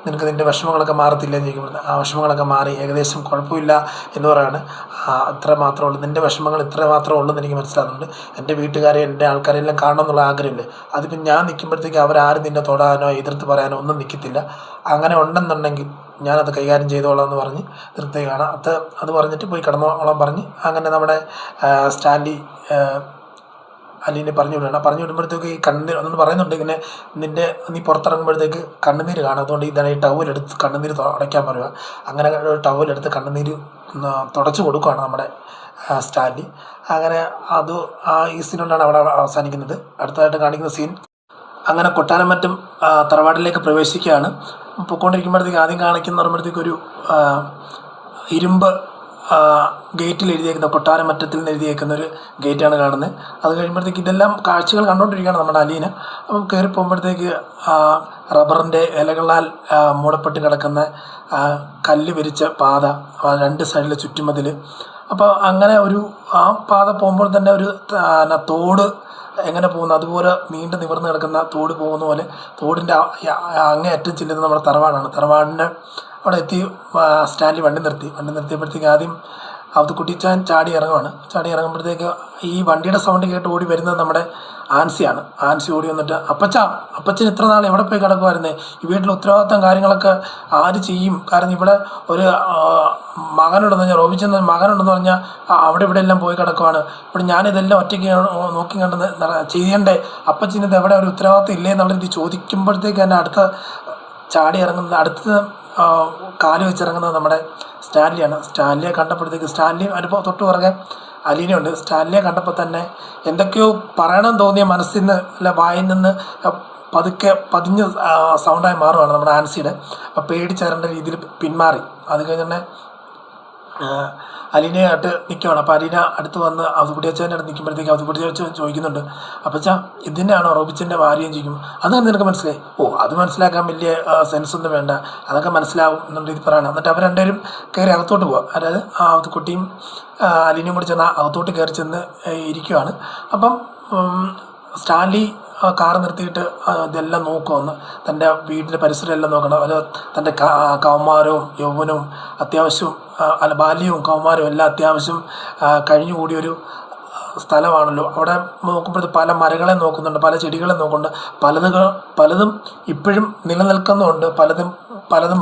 നിനക്ക് നിൻ്റെ വിഷമങ്ങളൊക്കെ മാറത്തില്ലെന്ന് ചോദിക്കുമ്പോൾ ആ വിഷമങ്ങളൊക്കെ മാറി ഏകദേശം കുഴപ്പമില്ല എന്ന് പറയുകയാണ്. ഇത്ര മാത്രമേ ഉള്ളൂ, നിൻ്റെ വിഷമങ്ങൾ ഇത്ര മാത്രമേ ഉള്ളൂ എന്ന് എനിക്ക് മനസ്സിലാകുന്നുണ്ട്. എൻ്റെ വീട്ടുകാരെ എൻ്റെ ആൾക്കാരെല്ലാം കാണണം എന്നുള്ള ആഗ്രഹമില്ലേ, അതിപ്പം ഞാൻ നിൽക്കുമ്പോഴത്തേക്ക് അവരാരും നിന്നെ തൊടാനോ എതിർത്ത് പറയാനോ ഒന്നും നിൽക്കത്തില്ല. അങ്ങനെ ഉണ്ടെന്നുണ്ടെങ്കിൽ ഞാനത് കൈകാര്യം ചെയ്തോളാം എന്ന് പറഞ്ഞ് നിർത്തുകയാണ്. അത് പറഞ്ഞിട്ട് പോയി കിടന്നോളാൻ പറഞ്ഞ് അങ്ങനെ നമ്മുടെ സ്റ്റാൻലി അലീനെ പറഞ്ഞു വിടുമ്പോഴത്തേക്ക് ഈ കണ്ണുനീർ അതൊന്ന് പറയുന്നുണ്ട്, ഇങ്ങനെ നീ പുറത്തിറങ്ങുമ്പോഴത്തേക്ക് കണ്ണുനീര് കാണും, അതുകൊണ്ട് ഇതാണ് ഈ ടവലെടുത്ത് കണ്ണുനീര് തുടയ്ക്കാൻ പറയുക. അങ്ങനെ ടവലെടുത്ത് കണ്ണുനീര് തുടച്ചു കൊടുക്കുകയാണ് നമ്മുടെ സ്റ്റാൻലി. അങ്ങനെ ഈ സീനുകൊണ്ടാണ് അവിടെ അവസാനിക്കുന്നത്. അടുത്തതായിട്ട് കാണിക്കുന്ന സീൻ അങ്ങനെ കൊട്ടാരമറ്റം തറവാട്ടിലേക്ക് പ്രവേശിക്കുകയാണ്. പൊയ്ക്കൊണ്ടിരിക്കുമ്പോഴത്തേക്ക് ആദ്യം പറയുമ്പോഴത്തേക്കൊരു ഇരുമ്പ് ഗേറ്റിൽ എഴുതിയേക്കുന്ന കൊട്ടാരമറ്റത്തിൽ നിന്ന് എഴുതിയേക്കുന്ന ഒരു ഗേറ്റാണ് കാണുന്നത്. അത് കഴിയുമ്പോഴത്തേക്ക് ഇതെല്ലാം കാഴ്ചകൾ കണ്ടുകൊണ്ടിരിക്കുകയാണ് നമ്മുടെ അലീന. അപ്പം കയറി പോകുമ്പോഴത്തേക്ക് റബ്ബറിൻ്റെ ഇലകളാൽ മൂടപ്പെട്ട് കിടക്കുന്ന കല്ല് വിരിച്ച പാത, രണ്ട് സൈഡിൽ ചുറ്റുമതിൽ. അപ്പോൾ അങ്ങനെ ആ പാത പോകുമ്പോൾ തന്നെ ഒരു തോട് എങ്ങനെ പോകുന്നു അതുപോലെ നീണ്ടു നിവർന്ന് കിടക്കുന്ന തോട് പോകുന്ന പോലെ തോടിൻ്റെ അങ്ങേയറ്റം ചെല്ലുന്നത് നമ്മുടെ തറവാടാണ്. തറവാടിൻ്റെ അവിടെ എത്തി സ്റ്റാൻഡിൽ വണ്ടി നിർത്തിയപ്പോഴത്തേക്ക് ആദ്യം കുട്ടിച്ചാൻ ചാടി ഇറങ്ങുമ്പോഴത്തേക്ക് ഈ വണ്ടിയുടെ സൗണ്ട് കേട്ട് ഓടി വരുന്നത് നമ്മുടെ ആൻസിയാണ്. ആൻസി ഓടി വന്നിട്ട് അപ്പച്ചൻ ഇത്ര നാൾ എവിടെ പോയി കിടക്കുമായിരുന്നേ, ഈ വീട്ടിലെ ഉത്തരവാദിത്തം കാര്യങ്ങളൊക്കെ ആര് ചെയ്യും? കാരണം ഇവിടെ ഒരു മകനുണ്ടെന്ന് പറഞ്ഞാൽ റോബിച്ചെന്ന മകനുണ്ടെന്ന് പറഞ്ഞാൽ അവിടെ ഇവിടെ എല്ലാം പോയി കിടക്കുവാണ്, ഇവിടെ ഞാനിതെല്ലാം ഒറ്റയ്ക്ക് നോക്കി കണ്ടെന്ന് ചെയ്യേണ്ടേ, അപ്പച്ചൻ ഇത് എവിടെ ഒരു ഉത്തരവാദിത്തം ഇല്ലേ എന്നുള്ള രീതി ചോദിക്കുമ്പോഴത്തേക്ക് തന്നെ ചാടി ഇറങ്ങുന്നത് അടുത്ത കാല് വെച്ചിറങ്ങുന്നത് നമ്മുടെ സ്റ്റാൻലിയാണ്. സ്റ്റാൻലിയെ കണ്ടപ്പോഴത്തേക്ക് സ്റ്റാൻലി അനുഭവം തൊട്ട് പുറകെ അലീനയുണ്ട്. സ്റ്റാൻലിയെ കണ്ടപ്പോൾ തന്നെ എന്തൊക്കെയോ പറയണം തോന്നിയ മനസ്സിൽ നിന്ന് അല്ല വായിൽ നിന്ന് പതുക്കെ പതിഞ്ഞ് സൗണ്ടായി മാറുകയാണ് നമ്മുടെ ആൻസിയുടെ. അപ്പോൾ പേടിച്ചേരേണ്ട രീതിയിൽ പിന്മാറി. അത് കഴിഞ്ഞ് തന്നെ അലീനയായിട്ട് നിൽക്കുകയാണ്. അപ്പോൾ അലീന അടുത്ത് വന്ന് അവതുകുട്ടിയച്ഛൻ്റെ അടുത്ത് നിൽക്കുമ്പോഴത്തേക്ക് അവതുകുട്ടിയച്ഛൻ ചോദിക്കുന്നുണ്ട്, അപ്പച്ചാ ഇതിൻ്റെയാണോ റോബിച്ചിൻ്റെ ഭാര്യയും ചോദിക്കും. അത് നിനക്ക് മനസ്സിലായി? അത് മനസ്സിലാക്കാൻ വലിയ സെൻസൊന്നും വേണ്ട, അതൊക്കെ മനസ്സിലാവും എന്നുള്ള രീതി പറയണം. എന്നിട്ട് അവർ രണ്ടുപേരും കയറി അകത്തോട്ട് പോവുക. അതായത് അവതുകുട്ടിയും അലീനയും കൂടി ചെന്ന് അകത്തോട്ട് കയറി ചെന്ന് ഇരിക്കുകയാണ്. അപ്പം സ്റ്റാൻലി കാർ നിർത്തിയിട്ട് ഇതെല്ലാം നോക്കുമെന്ന്, തൻ്റെ വീടിൻ്റെ പരിസരം എല്ലാം നോക്കണം. അത് തൻ്റെ കൗമാരവും യൗവനവും അത്യാവശ്യവും ബാല്യവും കൗമാരവും എല്ലാം അത്യാവശ്യം കഴിഞ്ഞുകൂടിയൊരു സ്ഥലമാണല്ലോ. അവിടെ നോക്കുമ്പോഴത്തെ പല മരങ്ങളെ നോക്കുന്നുണ്ട്, പല ചെടികളെ നോക്കുന്നുണ്ട്, പലതും ഇപ്പോഴും നിലനിൽക്കുന്നുണ്ട്, പലതും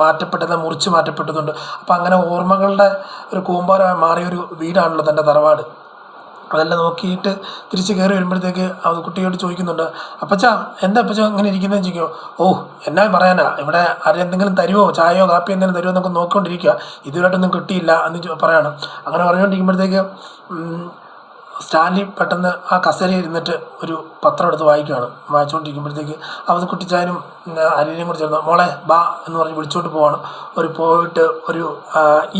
മാറ്റപ്പെട്ടത് മുറിച്ച് മാറ്റപ്പെട്ടതുണ്ട്. അപ്പം അങ്ങനെ ഓർമ്മകളുടെ ഒരു കൂമ്പാരമായി മാറിയൊരു വീടാണല്ലോ തൻ്റെ തറവാട്. അതെല്ലാം നോക്കിയിട്ട് തിരിച്ച് കയറി വരുമ്പോഴത്തേക്ക് അത് കുട്ടിയോട് ചോദിക്കുന്നുണ്ട്, അപ്പച്ചാ എന്താ അപ്പച്ചാ ഇങ്ങനെ ഇരിക്കുന്നതെന്ന് ചോദിക്കുമോ. എന്നാ പറയാനാ, ഇവിടെ ആരെന്തെങ്കിലും തരുമോ, ചായയോ കാപ്പിയോ എന്തെങ്കിലും തരുമോ എന്നൊക്കെ നോക്കിക്കൊണ്ടിരിക്കുക, ഇതുവരായിട്ടൊന്നും കിട്ടിയില്ല എന്ന് പറയാണ്. അങ്ങനെ പറഞ്ഞുകൊണ്ടിരിക്കുമ്പോഴത്തേക്ക് സ്റ്റാൻലി പെട്ടെന്ന് ആ കസേരയിൽ ഇരുന്നിട്ട് ഒരു പത്രം എടുത്ത് വായിച്ചുകൊണ്ടിരിക്കുമ്പോഴത്തേക്ക് അവത് കുട്ടിച്ചാനും അലീനയും കൂടി ചേർന്ന് മോളെ ബാ എന്ന് പറഞ്ഞ് വിളിച്ചോണ്ട് പോവാണ്. പോയിട്ട്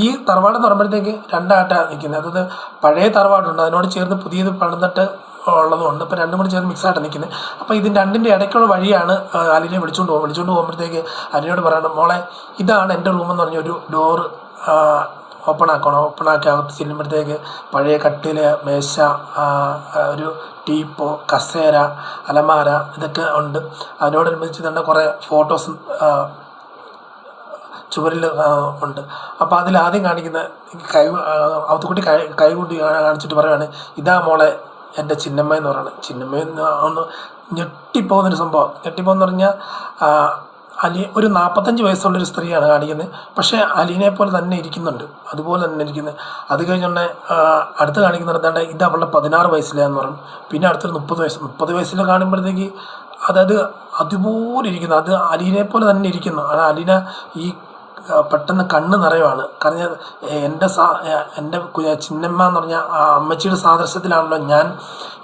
ഈ തറവാടെന്ന് പറയുമ്പോഴത്തേക്ക് രണ്ടായിട്ടാണ് നിൽക്കുന്നത്. അതായത് പഴയ തറവാടുണ്ട്, അതിനോട് ചേർന്ന് പുതിയത് പണിതിട്ട് ഉള്ളതുകൊണ്ട്. ഇപ്പം രണ്ടും കൂടി ചേർന്ന് മിക്സായിട്ട് നിൽക്കുന്നത്. അപ്പോൾ ഇതിൻ്റെ രണ്ടിൻ്റെ ഇടയ്ക്കുള്ള വഴിയാണ് അലീനയെ വിളിച്ചുകൊണ്ട് പോകുമ്പോഴത്തേക്ക് അലീനയോട് പറയണം, മോളെ ഇതാണ് എൻ്റെ റൂമെന്ന് പറഞ്ഞൊരു ഡോറ് ഓപ്പണാക്കി അകത്ത് ചെല്ലുമ്പോഴത്തേക്ക് പഴയ കട്ടിൽ, മേശ, ഒരു ടീപ്പോ, കസേര, അലമാര ഇതൊക്കെ ഉണ്ട്. അതിനോടനുബന്ധിച്ച് തന്നെ കുറേ ഫോട്ടോസും ചുവരിൽ ഉണ്ട്. അപ്പോൾ അതിലാദ്യം കാണിക്കുന്ന അവത്തുകുട്ടി കൈകൂട്ടി കാണിച്ചിട്ട് പറയുകയാണ്, ഇതാ മോളെ എൻ്റെ ചിന്നമ്മ എന്ന് പറയുന്നത്. ചിന്നമ്മ ഒന്ന് ഞെട്ടിപ്പോകുന്നൊരു സംഭവം. ഞെട്ടിപ്പോകുന്ന പറഞ്ഞാൽ ഒരു 45 വയസ്സുള്ളൊരു സ്ത്രീയാണ് കാണിക്കുന്നത്. പക്ഷേ അലീനയെ പോലെ തന്നെ ഇരിക്കുന്നുണ്ട്, അതുപോലെ തന്നെ ഇരിക്കുന്നത്. അത് കഴിഞ്ഞുകൊണ്ട് അടുത്ത് കാണിക്കുന്നത് എന്താണ്ട് ഇത് അവളുടെ 16 വയസ്സിലാന്ന് പറയും. പിന്നെ അടുത്തൊരു 30 വയസ്സിൽ കാണുമ്പോഴത്തേക്ക് അതായത് അതുപോലെ ഇരിക്കുന്നു, അത് അലീനയെ പോലെ തന്നെ ഇരിക്കുന്നു. അലീന ഈ പെട്ടെന്ന് കണ്ണ് നിറയുവാണ്. കാരണം എൻ്റെ ചിന്നമ്മ എന്ന് പറഞ്ഞാൽ ആ അമ്മച്ചിയുടെ സാദൃശ്യത്തിലാണല്ലോ ഞാൻ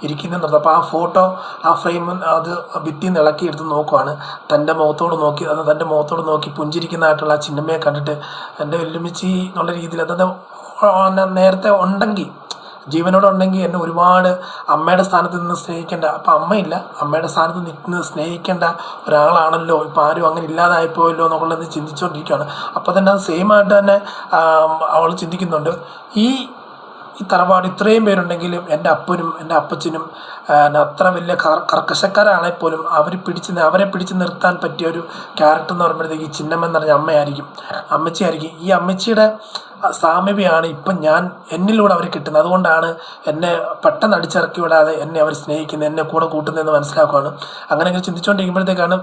ഇരിക്കുന്നതെന്ന്. അപ്പോൾ ആ ഫോട്ടോ, ആ ഫ്രെയിം അത് ഭിത്തിയിൽ നിന്ന് ഇളക്കിയെടുത്ത് നോക്കുവാണ്. തൻ്റെ മുഖത്തോട് നോക്കി പുഞ്ചിരിക്കുന്നതായിട്ടുള്ള ആ ചിന്നമ്മയെ കണ്ടിട്ട് എൻ്റെ വെല്ലുമിച്ചി എന്നുള്ള രീതിയിൽ, അതായത് നേരത്തെ ഉണ്ടെങ്കിൽ ജീവനോടെ ഉണ്ടെങ്കിൽ എന്നെ ഒരുപാട് അമ്മയുടെ സ്ഥാനത്ത് നിന്ന് സ്നേഹിക്കേണ്ട, അപ്പം അമ്മയില്ല, അമ്മയുടെ സ്ഥാനത്ത് നിന്ന് സ്നേഹിക്കേണ്ട ഒരാളാണല്ലോ ഇപ്പം ആരും അങ്ങനെ ഇല്ലാതായിപ്പോയല്ലോ എന്നുള്ളത് ചിന്തിച്ചുകൊണ്ടിരിക്കുകയാണ്. അപ്പോൾ തന്നെ അത് സെയിമായിട്ട് തന്നെ അവൾ ചിന്തിക്കുന്നുണ്ട്. ഈ തറവാട് ഇത്രയും പേരുണ്ടെങ്കിലും എൻ്റെ അപ്പനും എൻ്റെ അപ്പച്ചനും അത്ര വലിയ കർക്കശക്കാരാണെങ്കിൽ പോലും അവരെ പിടിച്ച് നിർത്താൻ പറ്റിയ ഒരു ക്യാരക്ടർ എന്ന് പറയുമ്പോഴത്തേക്ക് ഈ ചിന്നമ്മ എന്ന് പറഞ്ഞ അമ്മച്ചിയായിരിക്കും. ഈ അമ്മച്ചിയുടെ സാമീപ്യമാണ് ഇപ്പം എന്നിലൂടെ അവർ കിട്ടുന്നത്. അതുകൊണ്ടാണ് എന്നെ പെട്ടെന്ന് അടിച്ചിറക്കി വിടാതെ എന്നെ അവർ സ്നേഹിക്കുന്നത്, എന്നെ കൂടെ കൂട്ടുന്നതെന്ന് മനസ്സിലാക്കുകയാണ്. അങ്ങനെ ചിന്തിച്ചുകൊണ്ടിരിക്കുമ്പോഴത്തേക്കാണ്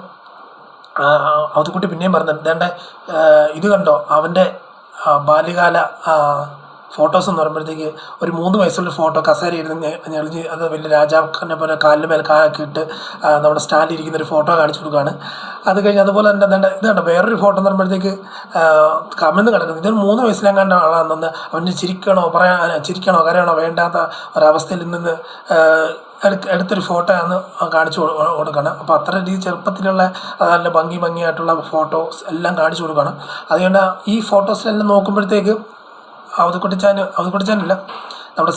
അവതുകുട്ടി പിന്നെയും പറഞ്ഞത്, വേണ്ട ഇത് കണ്ടോ അവൻ്റെ ബാല്യകാല ഫോട്ടോസ് എന്ന് പറയുമ്പോഴത്തേക്ക് ഒരു 3 വയസ്സുള്ള ഫോട്ടോ കസേര ഇരുന്ന് ഞെളിഞ്ഞ് അത് വലിയ രാജാവിനെ പോലെ കാലിന് മേലെ കാക്കിയിട്ട് നമ്മുടെ സ്റ്റാൻഡിൽ ഇരിക്കുന്നൊരു ഫോട്ടോ കാണിച്ചു കൊടുക്കുകയാണ്. അത് കഴിഞ്ഞ് അതുപോലെ തന്നെ ഇത് കണ്ടോ വേറൊരു ഫോട്ടോ എന്ന് പറയുമ്പോഴത്തേക്ക് കമന്ന് കിടക്കുന്നത്. ഇതൊരു 3 വയസ്സിലെങ്ങാണ്ട് ആളാണെന്ന് അവന് ചിരിക്കണോ കരയണോ വേണ്ടാത്ത ഒരവസ്ഥയിൽ നിന്ന് എടുത്തൊരു ഫോട്ടോ ആണ് കാണിച്ചു കൊടുക്കണം. അപ്പോൾ അത്ര രീതി ചെറുപ്പത്തിലുള്ള നല്ല ഭംഗിയായിട്ടുള്ള ഫോട്ടോസ് എല്ലാം കാണിച്ചു കൊടുക്കണം. അതുകൊണ്ട് ഈ ഫോട്ടോസിലെല്ലാം നോക്കുമ്പോഴത്തേക്ക് അവതുകുട്ടിച്ചാനില്ല നമ്മുടെ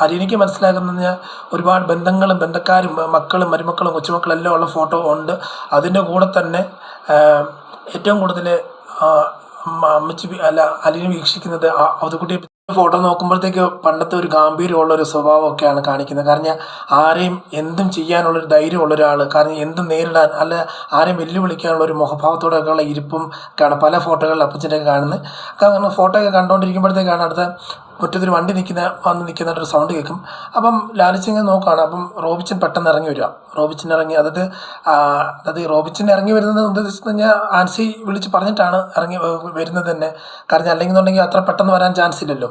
അലീനയ്ക്ക് മനസ്സിലാക്കുന്ന ഒരുപാട് ബന്ധങ്ങളും ബന്ധക്കാരും മക്കളും മരുമക്കളും കൊച്ചുമക്കളും എല്ലാം ഉള്ള ഫോട്ടോ ഉണ്ട്. അതിൻ്റെ കൂടെ തന്നെ ഏറ്റവും കൂടുതൽ അലീന വീക്ഷിക്കുന്നത് അവതുകുട്ടിയെ ഫോട്ടോ നോക്കുമ്പോഴത്തേക്ക് പണ്ടത്തെ ഒരു ഗാംഭീര്യമുള്ളൊരു സ്വഭാവമൊക്കെയാണ് കാണിക്കുന്നത്. കാരണം ആരെയും എന്തും ചെയ്യാനുള്ളൊരു ധൈര്യമുള്ള ഒരാൾ, കാരണം എന്തും നേരിടാൻ ആരെയും വെല്ലുവിളിക്കാനുള്ള ഒരു മുഖഭാവത്തോടെയൊക്കെയുള്ള ഇരിപ്പും പല ഫോട്ടോകളിൽ അപ്പച്ചൻ്റെയൊക്കെ കാണുന്നത്. കാരണം ഫോട്ടോയൊക്കെ കണ്ടുകൊണ്ടിരിക്കുമ്പോഴത്തേക്കാണ് അടുത്ത മുറ്റത്തൊരു വണ്ടി നിൽക്കുന്നതായിട്ടൊരു സൗണ്ട് കേൾക്കും. അപ്പം ലാലിച്ചിങ്ങനെ നോക്കുകയാണ്. അപ്പം റോബിച്ചൻ പെട്ടെന്ന് ഇറങ്ങി വരിക. റോബിച്ചൻ ഇറങ്ങി റോബിച്ചൻ ഇറങ്ങി വരുന്നത് എന്താണെന്ന് വെച്ച് കഴിഞ്ഞാൽ ആൻസി വിളിച്ച് പറഞ്ഞിട്ടാണ് ഇറങ്ങി വരുന്നത് തന്നെ. കാരണം അല്ലെങ്കിൽ അത്ര പെട്ടെന്ന് വരാൻ ചാൻസ് ഇല്ലല്ലോ.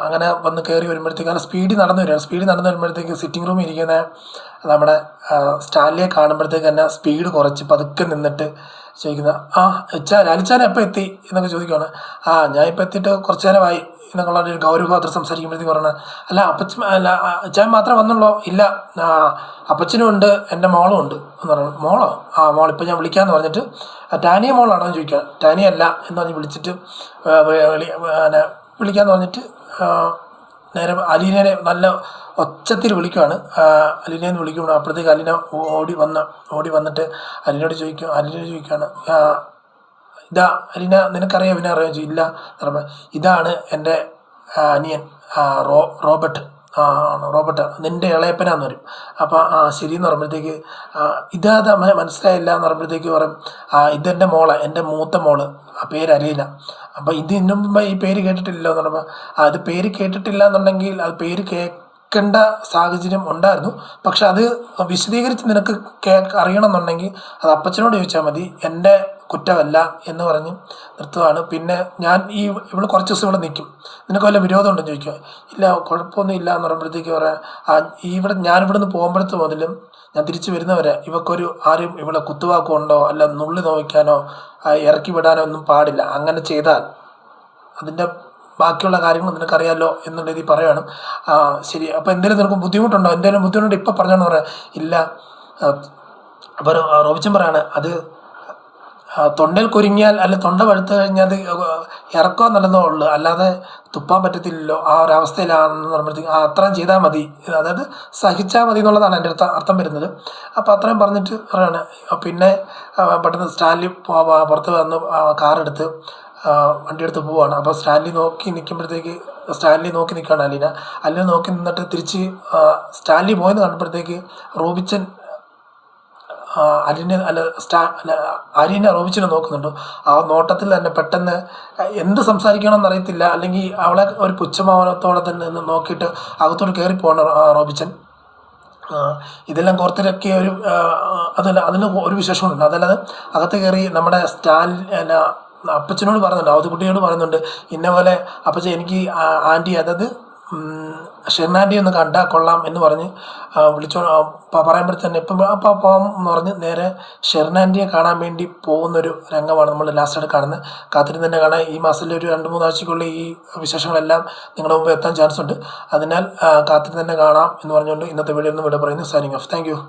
അങ്ങനെ വന്ന് കയറി വരുമ്പോഴത്തേക്ക് അങ്ങനെ സ്പീഡിൽ നടന്നു വരുമ്പോഴത്തേക്ക് സിറ്റിംഗ് റൂമിൽ ഇരിക്കുന്ന നമ്മുടെ സ്റ്റാൻലിയെ കാണുമ്പോഴത്തേക്ക് തന്നെ സ്പീഡ് കുറച്ച് പതുക്കെ നിന്നിട്ട് ചോദിക്കുന്ന ലാലിച്ചാൻ എപ്പോൾ എത്തി എന്നൊക്കെ ചോദിക്കുകയാണ്. ഞാൻ ഇപ്പോൾ എത്തിയിട്ട് കുറച്ച് നേരമായി എന്നൊക്കെയുള്ള ഒരു ഗൗരവപാത്രം സംസാരിക്കുമ്പോഴത്തേക്ക് പറയണത്, അല്ല അച്ഛൻ മാത്രമേ വന്നുള്ളൂ? ഇല്ല, അപ്പച്ചനും ഉണ്ട്, എൻ്റെ മോളും ഉണ്ട് എന്ന് പറയുന്നത്. മോളോ? മോൾ ഇപ്പോൾ ഞാൻ വിളിക്കാമെന്ന് പറഞ്ഞിട്ട് ടാനിയ മോളാണോ എന്ന് ചോദിക്കുക. ടാനിയല്ല എന്ന് പറഞ്ഞ് വിളിച്ചിട്ട് വിളിക്കാമെന്ന് പറഞ്ഞിട്ട് നേരെ അലീനയെ നല്ല ഒച്ചത്തിൽ വിളിക്കുവാണ്. അലീനയെന്ന് വിളിക്കുമ്പോൾ അപ്പോഴത്തേക്ക് അലീന ഓടി വന്നിട്ട് അലീനയോട് ചോദിക്കുകയാണ്, ഇതാ അലീന, നിനക്കറിയാം ഇവനെ അറിയാൻ ചോദിച്ചു. ഇല്ല എന്ന്. ഇതാണ് എൻ്റെ അനിയൻ റോബർട്ട്, നിൻ്റെ ഇളയപ്പനാന്ന് പറയും. അപ്പോൾ ശരിയെന്ന് പറയുമ്പോഴത്തേക്ക് ഇതാ മനസ്സിലായില്ല എന്ന് പറയുമ്പോഴത്തേക്ക് പറയും, ഇതെൻ്റെ എൻ്റെ മൂത്ത മോള്, പേര് അലീന. അപ്പോൾ ഇത് ഇതിനും മുമ്പ് ഈ പേര് കേട്ടിട്ടില്ലല്ലോ എന്ന് പറയുമ്പോൾ, അത് പേര് കേട്ടിട്ടില്ല എന്നുണ്ടെങ്കിൽ അത് പേര് കേൾക്കേണ്ട സാഹചര്യം ഉണ്ടായിരുന്നു. പക്ഷെ അത് വിശദീകരിച്ച് നിനക്ക് അറിയണമെന്നുണ്ടെങ്കിൽ അത് അപ്പച്ചനോട് ചോദിച്ചാൽ മതി, എൻ്റെ കുറ്റമല്ല എന്ന് പറഞ്ഞ് നിർത്തുകയാണ്. പിന്നെ ഇവള് കുറച്ച് ദിവസം ഇവിടെ നിൽക്കും, നിനക്ക് വല്ല വിരോധം ഉണ്ടെന്ന് ചോദിക്കുക. ഇല്ല, കുഴപ്പമൊന്നും ഇല്ല എന്ന് പറയുമ്പോഴത്തേക്ക് പറയാം, ഞാനിവിടുന്ന് പോകുമ്പോഴത്തെ മുതലും ഞാൻ തിരിച്ചു വരുന്നവരെ ആരും ഇവിടെ കുത്തുവാക്കുണ്ടോ അല്ല നുള്ളി നോവിക്കാനോ ഇറക്കി വിടാനോ ഒന്നും പാടില്ല. അങ്ങനെ ചെയ്താൽ അതിൻ്റെ ബാക്കിയുള്ള കാര്യങ്ങൾ നിനക്കറിയാമല്ലോ എന്നുള്ള രീതിയിൽ പറയുകയാണ്. ശരി, അപ്പോൾ എന്തെങ്കിലും നിനക്ക് ബുദ്ധിമുട്ടുണ്ടോ? എന്തെങ്കിലും ബുദ്ധിമുട്ട് ഇപ്പം പറഞ്ഞോന്ന് പറയാം. ഇല്ല. അപ്പോൾ റോബിച്ചൻ പറയാണ്, അത് തൊണ്ടയിൽ കുരുങ്ങിയാൽ അല്ല തൊണ്ട പഴുത്ത് കഴിഞ്ഞാൽ അത് ഇറക്കുക എന്നുള്ളതേ ഉള്ളൂ, അല്ലാതെ തുപ്പാൻ പറ്റത്തില്ലല്ലോ. ആ ഒരു അവസ്ഥയിലാണെന്ന് പറയുമ്പോഴത്തേക്ക് അത്രയും ചെയ്താൽ മതി, അതായത് സഹിച്ചാൽ മതി എന്നുള്ളതാണ് എൻ്റെ അർത്ഥം വരുന്നത്. അപ്പോൾ അത്രയും പറഞ്ഞിട്ട് പറയാണ്. പിന്നെ പെട്ടെന്ന് സ്റ്റാൻലി പുറത്ത് വന്ന് കാറെടുത്ത് വണ്ടിയെടുത്ത് പോവുകയാണ്. അപ്പോൾ സ്റ്റാൻലി നോക്കി നിൽക്കുകയാണ് അലീന നോക്കി നിന്നിട്ട് തിരിച്ച് സ്റ്റാൻലി പോയെന്ന് കണ്ടപ്പോഴത്തേക്ക് റോബിച്ചൻ അലീന റോബിച്ചിനെ നോക്കുന്നുണ്ട്. ആ നോട്ടത്തിൽ തന്നെ പെട്ടെന്ന് എന്ത് സംസാരിക്കണമെന്ന് അറിയത്തില്ല, അല്ലെങ്കിൽ അവളെ ഒരു പുച്ഛഭാവനത്തോടെ തന്നെ നോക്കിയിട്ട് അകത്തോട്ട് കയറി പോകണം റോബിച്ചൻ. ഇതെല്ലാം കോർത്തിരക്കിയ അതിന് ഒരു വിശേഷമുണ്ട്. അതല്ലാതെ അകത്ത് കയറി നമ്മുടെ അപ്പച്ചനോട് പറയുന്നുണ്ട്, അവധുകുട്ടിയോട് പറയുന്നുണ്ട്, ഇന്ന പോലെ അപ്പച്ചൻ എനിക്ക് ആൻറ്റി, അതായത് ഷെർണാൻറ്റി ഒന്ന് കണ്ടാൽ കൊള്ളാം എന്ന് പറഞ്ഞ് പറയുമ്പോഴത്തെ തന്നെ അപ്പം പോകാം എന്ന് പറഞ്ഞ് നേരെ ഷെർണാൻറ്റിയെ കാണാൻ വേണ്ടി പോകുന്നൊരു രംഗമാണ് നമ്മൾ ലാസ്റ്റായിട്ട് കാണുന്നത്. കാത്തിരുന്ന് തന്നെ കാണാൻ ഈ മാസത്തിൽ ഒരു 2-3 ആഴ്ചയ്ക്കുള്ളിൽ ഈ വിശേഷങ്ങളെല്ലാം നിങ്ങളുടെ മുമ്പ് എത്താൻ ചാൻസ് ഉണ്ട്. അതിനാൽ കാത്തിരുന്ന് തന്നെ കാണാം എന്ന് പറഞ്ഞുകൊണ്ട് ഇന്നത്തെ വീഡിയോ ഒന്ന് വിട പറയുന്നു. Signing off. Thank you.